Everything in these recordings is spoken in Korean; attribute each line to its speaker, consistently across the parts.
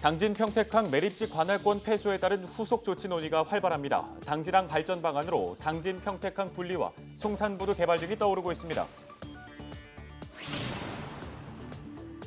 Speaker 1: 당진 평택항 매립지 관할권 폐소에 따른 후속 조치 논의가 활발합니다. 당진항 발전 방안으로 당진 평택항 분리와 송산부두 개발 등이 떠오르고 있습니다.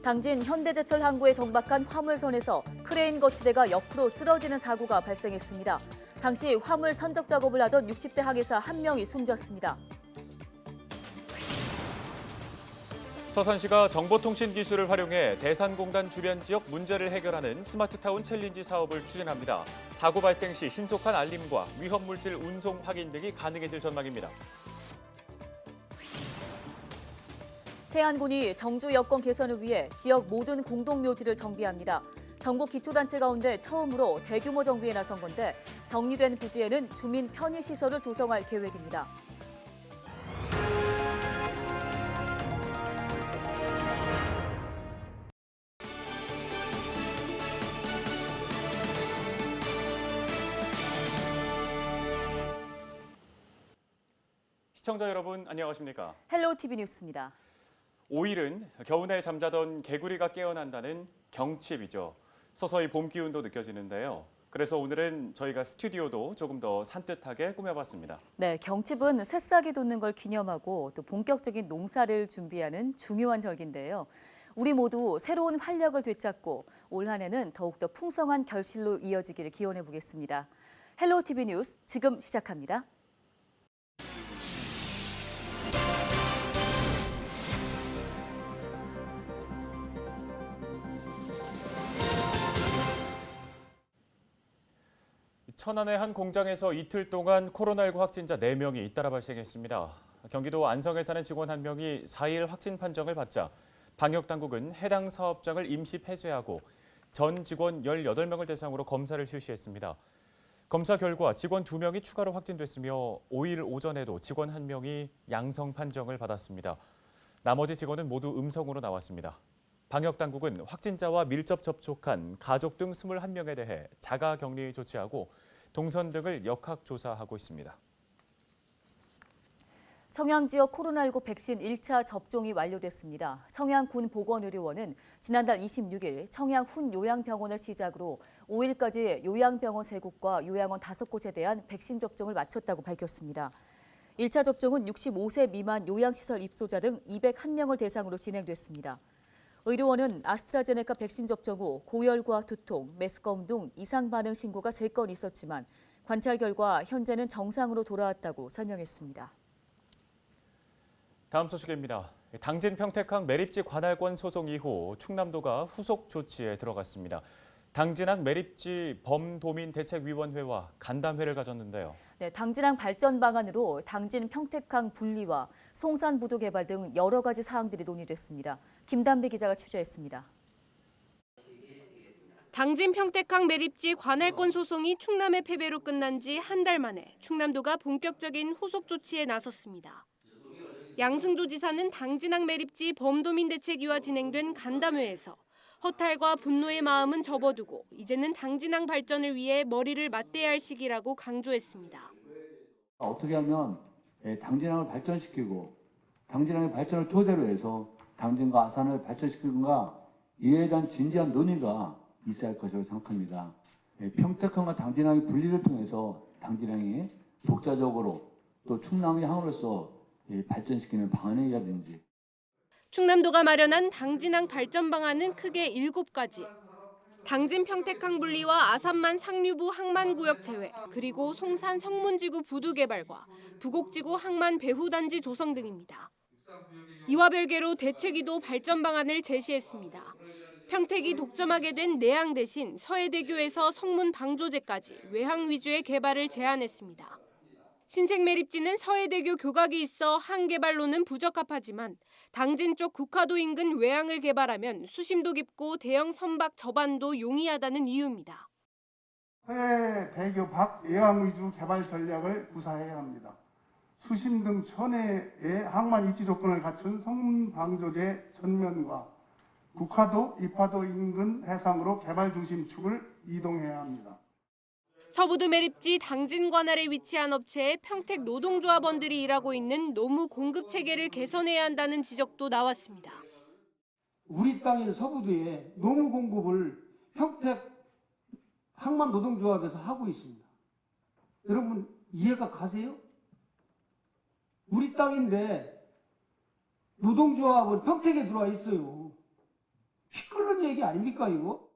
Speaker 2: 당진 현대제철 항구에 정박한 화물선에서 크레인 거치대가 옆으로 쓰러지는 사고가 발생했습니다. 당시 화물 선적 작업을 하던 60대 항해사 1명이 숨졌습니다.
Speaker 1: 서산시가 정보통신 기술을 활용해 대산공단 주변 지역 문제를 해결하는 스마트타운 챌린지 사업을 추진합니다. 사고 발생 시 신속한 알림과 위험물질 운송 확인 등이 가능해질 전망입니다.
Speaker 2: 태안군이 정주 여건 개선을 위해 지역 모든 공동묘지를 정비합니다. 정부 기초단체 가운데 처음으로 대규모 정비에 나선 건데 정리된 부지에는 주민 편의시설을 조성할 계획입니다.
Speaker 1: 시청자 여러분 안녕하십니까?
Speaker 2: 헬로우 TV 뉴스입니다.
Speaker 1: 5일은 겨우내 잠자던 개구리가 깨어난다는 경칩이죠. 서서히 봄 기운도 느껴지는데요. 그래서 오늘은 저희가 스튜디오도 조금 더 산뜻하게 꾸며봤습니다.
Speaker 2: 네, 경칩은 새싹이 돋는 걸 기념하고 또 본격적인 농사를 준비하는 중요한 절기인데요. 우리 모두 새로운 활력을 되찾고 올 한 해는 더욱더 풍성한 결실로 이어지기를 기원해 보겠습니다. 헬로우 TV 뉴스 지금 시작합니다.
Speaker 1: 천안의 한 공장에서 이틀 동안 코로나19 확진자 4명이 잇따라 발생했습니다. 경기도 안성에 사는 직원 1명이 4일 확진 판정을 받자 방역당국은 해당 사업장을 임시 폐쇄하고 전 직원 18명을 대상으로 검사를 실시했습니다. 검사 결과 직원 2명이 추가로 확진됐으며 5일 오전에도 직원 1명이 양성 판정을 받았습니다. 나머지 직원은 모두 음성으로 나왔습니다. 방역당국은 확진자와 밀접 접촉한 가족 등 21명에 대해 자가격리 조치하고 동선 등을 역학조사하고 있습니다.
Speaker 2: 청양 지역 코로나19 백신 1차 접종이 완료됐습니다. 청양군 보건의료원은 지난달 26일 청양 훈요양병원을 시작으로 5일까지 요양병원 3곳과 요양원 5곳에 대한 백신 접종을 마쳤다고 밝혔습니다. 1차 접종은 65세 미만 요양시설 입소자 등 201명을 대상으로 진행됐습니다. 의료원은 아스트라제네카 백신 접종 후 고열과 두통, 메스꺼움 등 이상 반응 신고가 3건 있었지만 관찰 결과 현재는 정상으로 돌아왔다고 설명했습니다.
Speaker 1: 다음 소식입니다. 당진 평택항 매립지 관할권 소송 이후 충남도가 후속 조치에 들어갔습니다. 당진항 매립지 범도민대책위원회와 간담회를 가졌는데요.
Speaker 2: 네, 당진항 발전 방안으로 당진 평택항 분리와 송산부두 개발 등 여러 가지 사항들이 논의됐습니다. 김담비 기자가 취재했습니다.
Speaker 3: 당진 평택항 매립지 관할권 소송이 충남의 패배로 끝난 지 한 달 만에 충남도가 본격적인 후속 조치에 나섰습니다. 양승조 지사는 당진항 매립지 범도민대책위와 진행된 간담회에서 허탈과 분노의 마음은 접어두고 이제는 당진항 발전을 위해 머리를 맞대야 할 시기라고 강조했습니다.
Speaker 4: 어떻게 하면 당진항을 발전시키고 당진항의 발전을 토대로 해서 당진과 아산을 발전시키는가 이에 대한 진지한 논의가 있어야 할 것이라고 생각합니다. 평택항과 당진항의 분리를 통해서 당진항이 독자적으로 또 충남의 항으로서 발전시키는 방안이라든지
Speaker 3: 충남도가 마련한 당진항 발전 방안은 크게 7가지. 당진 평택항 분리와 아산만 상류부 항만구역 제외, 그리고 송산 성문지구 부두 개발과 부곡지구 항만 배후단지 조성 등입니다. 이와 별개로 대책위도 발전 방안을 제시했습니다. 평택이 독점하게 된 내항 대신 서해대교에서 성문 방조제까지 외항 위주의 개발을 제안했습니다. 신생 매립지는 서해대교 교각이 있어 항 개발로는 부적합하지만 당진 쪽 국화도 인근 외항을 개발하면 수심도 깊고 대형 선박 접안도 용이하다는 이유입니다.
Speaker 5: 서해대교 밖 외항 위주 개발 전략을 구사해야 합니다. 수심 등 천혜의 항만 입지 조건을 갖춘 성문 방조제 전면과 국화도, 이파도 인근 해상으로 개발 중심 축을 이동해야 합니다.
Speaker 3: 서부도 매립지 당진 관할에 위치한 업체의 평택 노동조합원들이 일하고 있는 노무 공급 체계를 개선해야 한다는 지적도 나왔습니다.
Speaker 5: 우리 땅인 서부도에 노무 공급을
Speaker 6: 평택 항만 노동조합에서 하고 있습니다. 여러분 이해가 가세요? 우리 땅인데 노동조합은 평택에 들어와 있어요. 피 끓는 얘기 아닙니까 이거?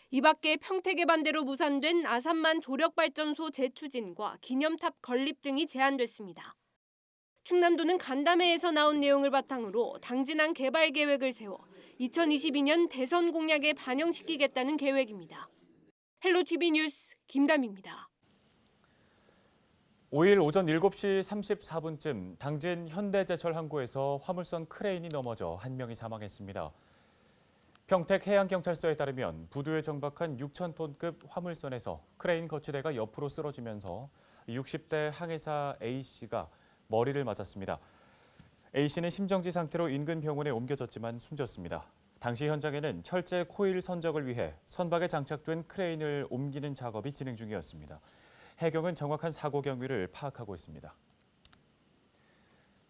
Speaker 3: 이 밖에 평택의 반대로 무산된 아산만 조력발전소 재추진과 기념탑 건립 등이 제안됐습니다. 충남도는 간담회에서 나온 내용을 바탕으로 당진항 개발 계획을 세워 2022년 대선 공약에 반영시키겠다는 계획입니다. 헬로티비 뉴스 김담입니다.
Speaker 1: 5일 오전 7시 34분쯤 당진 현대제철 항구에서 화물선 크레인이 넘어져 한 명이 사망했습니다. 평택 해양경찰서에 따르면 부두에 정박한 6,000톤급 화물선에서 크레인 거치대가 옆으로 쓰러지면서 60대 항해사 A씨가 머리를 맞았습니다. A씨는 심정지 상태로 인근 병원에 옮겨졌지만 숨졌습니다. 당시 현장에는 철제 코일 선적을 위해 선박에 장착된 크레인을 옮기는 작업이 진행 중이었습니다. 해경은 정확한 사고 경위를 파악하고 있습니다.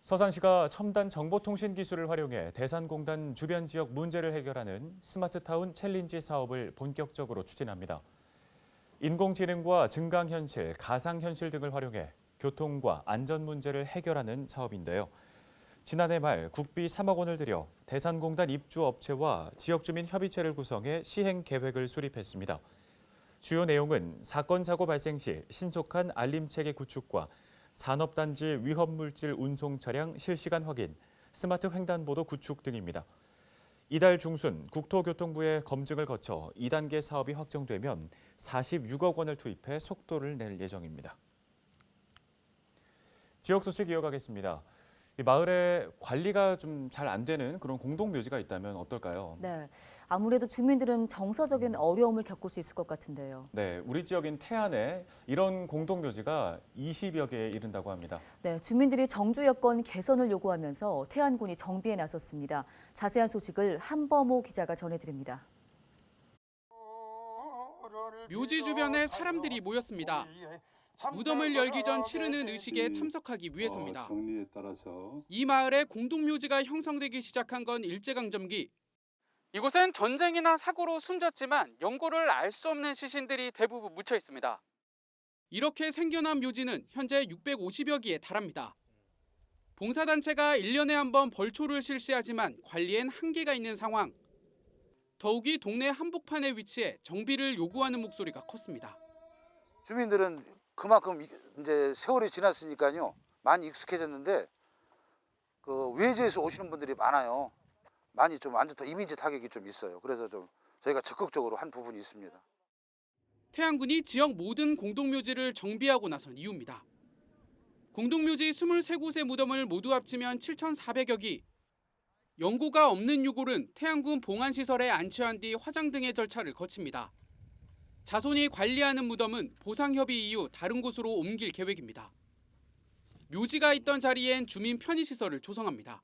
Speaker 1: 서산시가 첨단 정보통신 기술을 활용해 대산공단 주변 지역 문제를 해결하는 스마트타운 챌린지 사업을 본격적으로 추진합니다. 인공지능과 증강현실, 가상현실 등을 활용해 교통과 안전 문제를 해결하는 사업인데요. 지난해 말 국비 3억 원을 들여 대산공단 입주업체와 지역주민 협의체를 구성해 시행 계획을 수립했습니다. 주요 내용은 사건, 사고 발생 시 신속한 알림체계 구축과 산업단지 위험물질 운송 차량 실시간 확인, 스마트 횡단보도 구축 등입니다. 이달 중순 국토교통부의 검증을 거쳐 2단계 사업이 확정되면 46억 원을 투입해 속도를 낼 예정입니다. 지역 소식 이어가겠습니다. 이 마을에 관리가 좀 잘 안 되는 그런 공동묘지가 있다면 어떨까요?
Speaker 2: 네, 아무래도 주민들은 정서적인 어려움을 겪을 수 있을 것 같은데요.
Speaker 1: 네, 우리 지역인 태안에 이런 공동묘지가 20여 개에 이른다고 합니다.
Speaker 2: 네, 주민들이 정주 여건 개선을 요구하면서 태안군이 정비에 나섰습니다. 자세한 소식을 한범호 기자가 전해드립니다.
Speaker 7: 묘지 주변에 사람들이 모였습니다. 무덤을 열기 전 치르는 의식에 참석하기 위해서입니다.
Speaker 8: 정리에 따라서
Speaker 7: 이 마을에 공동묘지가 형성되기 시작한 건 일제강점기. 이곳은 전쟁이나 사고로 숨졌지만 연고를 알 수 없는 시신들이 대부분 묻혀 있습니다. 이렇게 생겨난 묘지는 현재 650여 기에 달합니다. 봉사단체가 1년에 한 번 벌초를 실시하지만 관리엔 한계가 있는 상황. 더욱이 동네 한복판에 위치해 정비를 요구하는 목소리가 컸습니다.
Speaker 9: 주민들은 그만큼 이제 세월이 지났으니까요 많이 익숙해졌는데 그 외지에서 오시는 분들이 많아요. 많이 좀 안 좋다, 이미지 타격이 좀 있어요. 그래서 좀 저희가 적극적으로 한 부분이 있습니다.
Speaker 7: 태안군이 지역 모든 공동묘지를 정비하고 나선 이유입니다. 공동묘지 23곳의 무덤을 모두 합치면 7,400여 기. 연고가 없는 유골은 태안군 봉안시설에 안치한 뒤 화장 등의 절차를 거칩니다. 자손이 관리하는 무덤은 보상협의 이후 다른 곳으로 옮길 계획입니다. 묘지가 있던 자리엔 주민 편의시설을 조성합니다.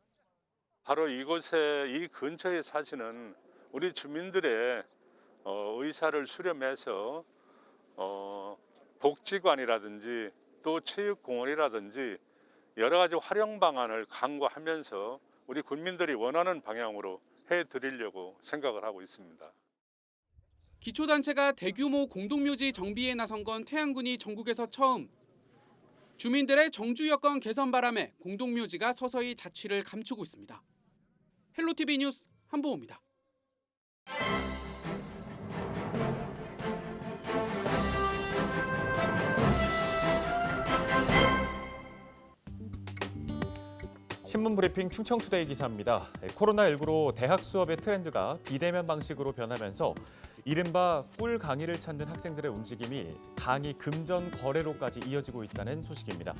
Speaker 8: 바로 이곳에 이 근처에 사시는 우리 주민들의 의사를 수렴해서 복지관이라든지 또 체육공원이라든지 여러 가지 활용 방안을 강구하면서 우리 군민들이 원하는 방향으로 해드리려고 생각을 하고 있습니다.
Speaker 7: 기초단체가 대규모 공동묘지 정비에 나선 건 태안군이 전국에서 처음. 주민들의 정주 여건 개선 바람에 공동묘지가 서서히 자취를 감추고 있습니다. 헬로티비 뉴스 한보호입니다.
Speaker 1: 신문 브리핑 충청투데이 기사입니다. 코로나19로 대학 수업의 트렌드가 비대면 방식으로 변하면서 이른바 꿀 강의를 찾는 학생들의 움직임이 강의 금전 거래로까지 이어지고 있다는 소식입니다.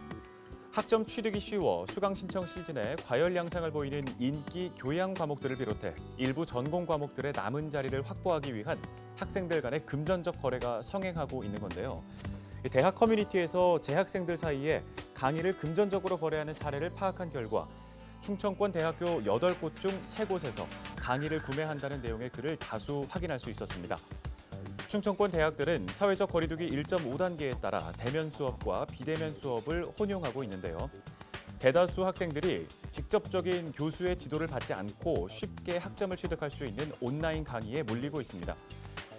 Speaker 1: 학점 취득이 쉬워 수강 신청 시즌에 과열 양상을 보이는 인기 교양 과목들을 비롯해 일부 전공 과목들의 남은 자리를 확보하기 위한 학생들 간의 금전적 거래가 성행하고 있는 건데요. 대학 커뮤니티에서 재학생들 사이에 강의를 금전적으로 거래하는 사례를 파악한 결과 충청권 대학교 8곳 중 3곳에서 강의를 구매한다는 내용의 글을 다수 확인할 수 있었습니다. 충청권 대학들은 사회적 거리두기 1.5단계에 따라 대면 수업과 비대면 수업을 혼용하고 있는데요. 대다수 학생들이 직접적인 교수의 지도를 받지 않고 쉽게 학점을 취득할 수 있는 온라인 강의에 몰리고 있습니다.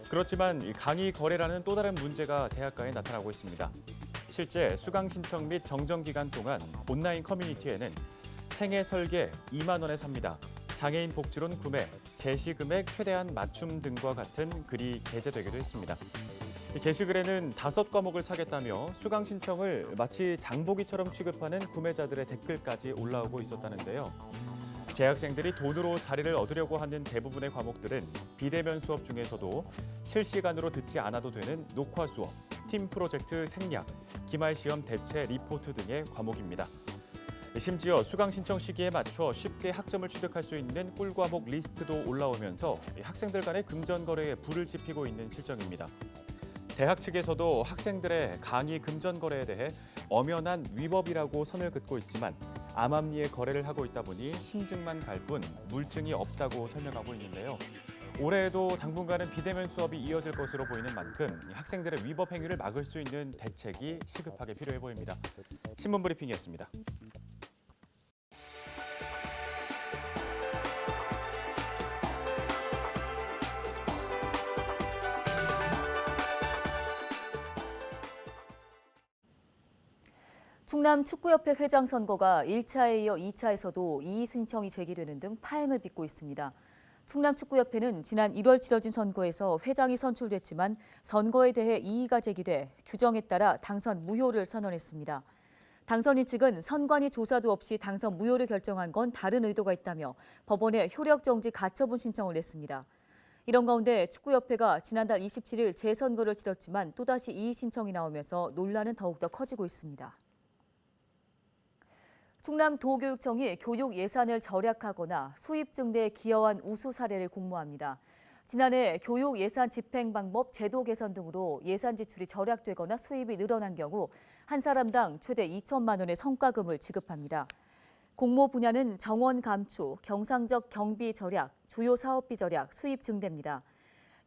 Speaker 1: 그렇지만 이 강의 거래라는 또 다른 문제가 대학가에 나타나고 있습니다. 실제 수강 신청 및 정정 기간 동안 온라인 커뮤니티에는 생애 설계 2만 원에 삽니다. 장애인 복지론 구매, 제시 금액 최대한 맞춤 등과 같은 글이 게재되기도 했습니다. 이 게시글에는 5과목을 사겠다며 수강 신청을 마치 장보기처럼 취급하는 구매자들의 댓글까지 올라오고 있었다는데요. 재학생들이 돈으로 자리를 얻으려고 하는 대부분의 과목들은 비대면 수업 중에서도 실시간으로 듣지 않아도 되는 녹화 수업, 팀 프로젝트 생략, 기말 시험 대체 리포트 등의 과목입니다. 심지어 수강 신청 시기에 맞춰 쉽게 학점을 취득할 수 있는 꿀과목 리스트도 올라오면서 학생들 간의 금전 거래에 불을 지피고 있는 실정입니다. 대학 측에서도 학생들의 강의 금전 거래에 대해 엄연한 위법이라고 선을 긋고 있지만 암암리에 거래를 하고 있다 보니 심증만 갈 뿐 물증이 없다고 설명하고 있는데요. 올해에도 당분간은 비대면 수업이 이어질 것으로 보이는 만큼 학생들의 위법 행위를 막을 수 있는 대책이 시급하게 필요해 보입니다. 신문 브리핑이었습니다.
Speaker 2: 충남축구협회 회장 선거가 1차에 이어 2차에서도 이의 신청이 제기되는 등 파행을 빚고 있습니다. 충남축구협회는 지난 1월 치러진 선거에서 회장이 선출됐지만 선거에 대해 이의가 제기돼 규정에 따라 당선 무효를 선언했습니다. 당선인 측은 선관위 조사도 없이 당선 무효를 결정한 건 다른 의도가 있다며 법원에 효력정지 가처분 신청을 냈습니다. 이런 가운데 축구협회가 지난달 27일 재선거를 치렀지만 또다시 이의 신청이 나오면서 논란은 더욱더 커지고 있습니다. 충남도교육청이 교육 예산을 절약하거나 수입 증대에 기여한 우수 사례를 공모합니다. 지난해 교육 예산 집행 방법, 제도 개선 등으로 예산 지출이 절약되거나 수입이 늘어난 경우 한 사람당 최대 2천만 원의 성과금을 지급합니다. 공모 분야는 정원 감축, 경상적 경비 절약, 주요 사업비 절약, 수입 증대입니다.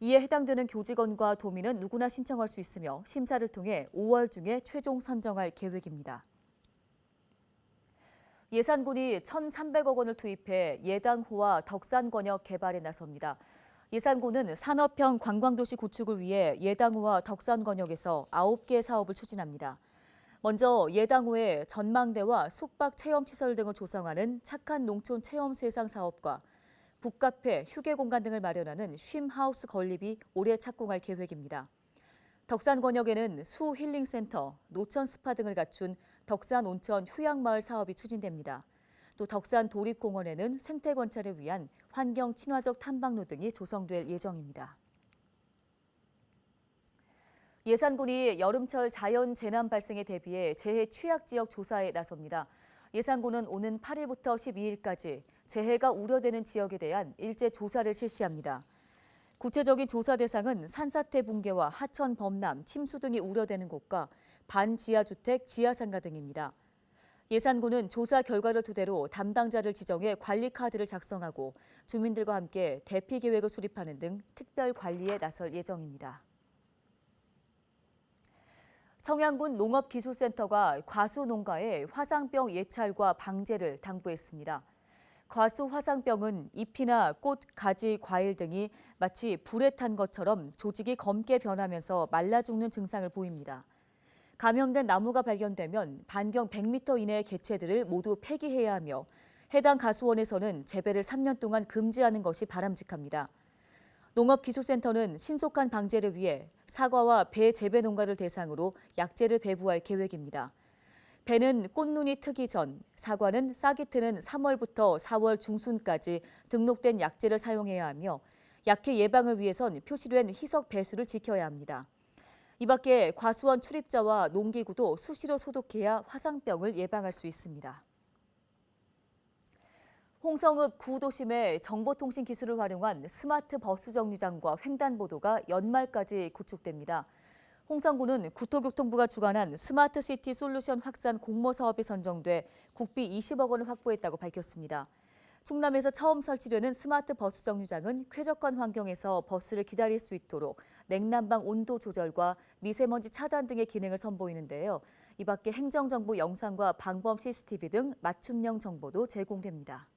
Speaker 2: 이에 해당되는 교직원과 도민은 누구나 신청할 수 있으며 심사를 통해 5월 중에 최종 선정할 계획입니다. 예산군이 1,300억 원을 투입해 예당호와 덕산권역 개발에 나섭니다. 예산군은 산업형 관광도시 구축을 위해 예당호와 덕산권역에서 9개의 사업을 추진합니다. 먼저 예당호에 전망대와 숙박체험시설 등을 조성하는 착한 농촌 체험세상 사업과 북카페, 휴게공간 등을 마련하는 쉼하우스 건립이 올해 착공할 계획입니다. 덕산권역에는 수힐링센터, 노천 스파 등을 갖춘 덕산 온천 휴양마을 사업이 추진됩니다. 또 덕산 도립공원에는 생태 관찰을 위한 환경 친화적 탐방로 등이 조성될 예정입니다. 예산군이 여름철 자연 재난 발생에 대비해 재해 취약 지역 조사에 나섭니다. 예산군은 오는 8일부터 12일까지 재해가 우려되는 지역에 대한 일제 조사를 실시합니다. 구체적인 조사 대상은 산사태 붕괴와 하천 범람, 침수 등이 우려되는 곳과 반지하주택, 지하상가 등입니다. 예산군은 조사 결과를 토대로 담당자를 지정해 관리 카드를 작성하고 주민들과 함께 대피 계획을 수립하는 등 특별 관리에 나설 예정입니다. 청양군 농업기술센터가 과수 농가에 화상병 예찰과 방제를 당부했습니다. 과수 화상병은 잎이나 꽃, 가지, 과일 등이 마치 불에 탄 것처럼 조직이 검게 변하면서 말라 죽는 증상을 보입니다. 감염된 나무가 발견되면 반경 100m 이내의 개체들을 모두 폐기해야 하며 해당 가수원에서는 재배를 3년 동안 금지하는 것이 바람직합니다. 농업기술센터는 신속한 방제를 위해 사과와 배 재배 농가를 대상으로 약재를 배부할 계획입니다. 배는 꽃눈이 트기 전, 사과는 싹이 트는 3월부터 4월 중순까지 등록된 약재를 사용해야 하며 약해 예방을 위해선 표시된 희석 배수를 지켜야 합니다. 이 밖에 과수원 출입자와 농기구도 수시로 소독해야 화상병을 예방할 수 있습니다. 홍성읍 구도심에 정보통신 기술을 활용한 스마트 버스 정류장과 횡단보도가 연말까지 구축됩니다. 홍성군은 국토교통부가 주관한 스마트시티 솔루션 확산 공모 사업에 선정돼 국비 20억 원을 확보했다고 밝혔습니다. 충남에서 처음 설치되는 스마트 버스 정류장은 쾌적한 환경에서 버스를 기다릴 수 있도록 냉난방 온도 조절과 미세먼지 차단 등의 기능을 선보이는데요. 이 밖에 행정정보 영상과 방범 CCTV 등 맞춤형 정보도 제공됩니다.